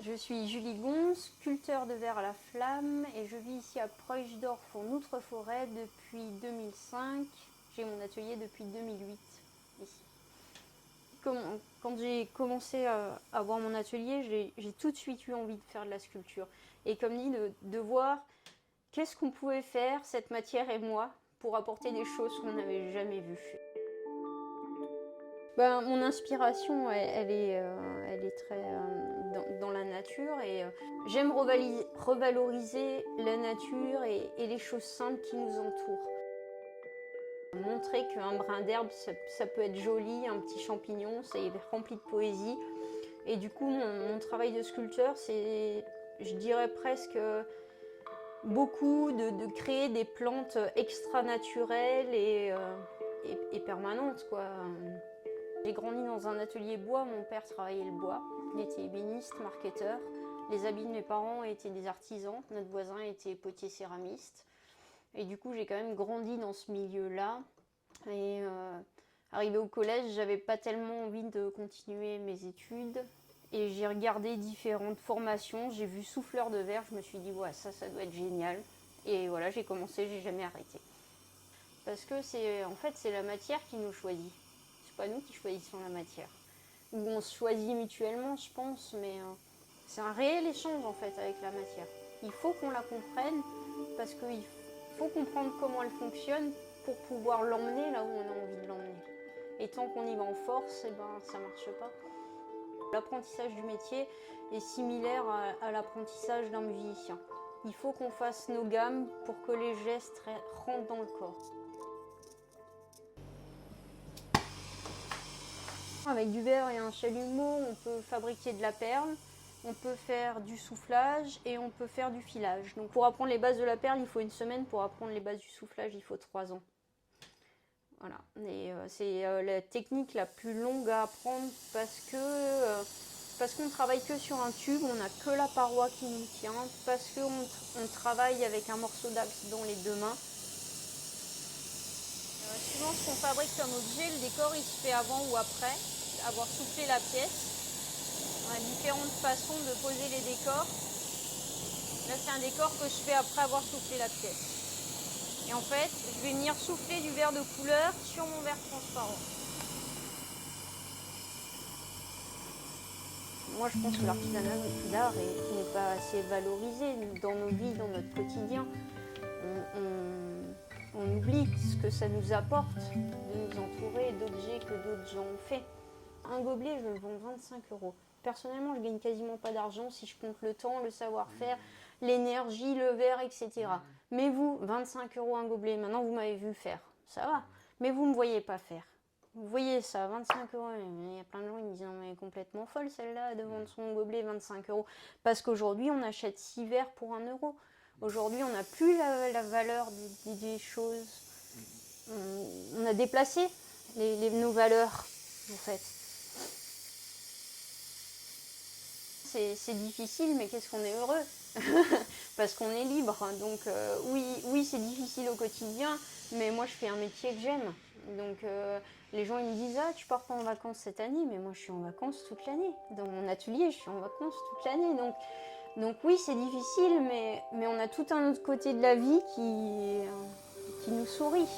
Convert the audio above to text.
Je suis Julie Gon, sculpteur de verre à la flamme et je vis ici à Preuchdorf en Outre-Forêt depuis 2005. J'ai mon atelier depuis 2008 ici. Quand j'ai commencé à avoir mon atelier, j'ai tout de suite eu envie de faire de la sculpture. Et comme dit, de voir qu'est-ce qu'on pouvait faire, cette matière et moi, pour apporter des choses qu'on n'avait jamais vues. Mon inspiration, elle est très dans la nature et j'aime revaloriser la nature et les choses simples qui nous entourent. Montrer qu'un brin d'herbe, ça peut être joli, un petit champignon, c'est rempli de poésie. Et du coup, mon travail de sculpteur, c'est, je dirais presque, beaucoup de créer des plantes extra-naturelles et permanentes, quoi. J'ai grandi dans un atelier bois, mon père travaillait le bois, il était ébéniste, marketeur. Les habits de mes parents étaient des artisans, notre voisin était potier céramiste. Et du coup, j'ai quand même grandi dans ce milieu-là. Et arrivé au collège, j'avais pas tellement envie de continuer mes études. Et j'ai regardé différentes formations, j'ai vu souffleur de verre, je me suis dit, ouais, ça doit être génial. Et voilà, j'ai commencé, j'ai jamais arrêté. Parce que en fait, c'est la matière qui nous choisit. C'est pas nous qui choisissons la matière. Ou on se choisit mutuellement, je pense, mais c'est un réel échange en fait avec la matière. Il faut qu'on la comprenne parce qu'il faut comprendre comment elle fonctionne pour pouvoir l'emmener là où on a envie de l'emmener. Et tant qu'on y va en force, eh ben, ça marche pas. L'apprentissage du métier est similaire à l'apprentissage d'un musicien. Il faut qu'on fasse nos gammes pour que les gestes rentrent dans le corps. Avec du verre et un chalumeau, on peut fabriquer de la perle, on peut faire du soufflage et on peut faire du filage. Donc pour apprendre les bases de la perle, il faut 1 semaine. Pour apprendre les bases du soufflage, il faut 3 ans. Voilà. Et c'est la technique la plus longue à apprendre parce qu'on travaille que sur un tube, on n'a que la paroi qui nous tient, parce qu'on travaille avec un morceau d'axe dans les 2 mains. Suivant ce qu'on fabrique comme objet, le décor il se fait avant ou après avoir soufflé la pièce. On a différentes façons de poser les décors. Là c'est un décor que je fais après avoir soufflé la pièce. Et en fait, je vais venir souffler du verre de couleur sur mon verre transparent. Moi je pense que l'artisanat d'art n'est pas assez valorisé dans nos vies, dans notre quotidien. On oublie ce que ça nous apporte de nous entourer d'objets que d'autres gens ont fait. Un gobelet, je le vends 25 €. Personnellement, je gagne quasiment pas d'argent si je compte le temps, le savoir-faire, l'énergie, le verre, etc. Mais vous, 25 € un gobelet, maintenant vous m'avez vu faire, ça va. Mais vous ne me voyez pas faire. Vous voyez ça, 25 €. Il y a plein de gens qui me disent non, mais elle est complètement folle celle-là de vendre son gobelet 25 €. Parce qu'aujourd'hui, on achète 6 verres pour 1 €. Aujourd'hui, on n'a plus la valeur des choses. On a déplacé nos valeurs, en fait. C'est difficile, mais qu'est-ce qu'on est heureux parce qu'on est libre. Donc oui, c'est difficile au quotidien, mais moi je fais un métier que j'aime. Donc les gens ils me disent ah tu pars pas en vacances cette année, mais moi je suis en vacances toute l'année. Dans mon atelier je suis en vacances toute l'année. Donc oui c'est difficile, mais on a tout un autre côté de la vie qui nous sourit.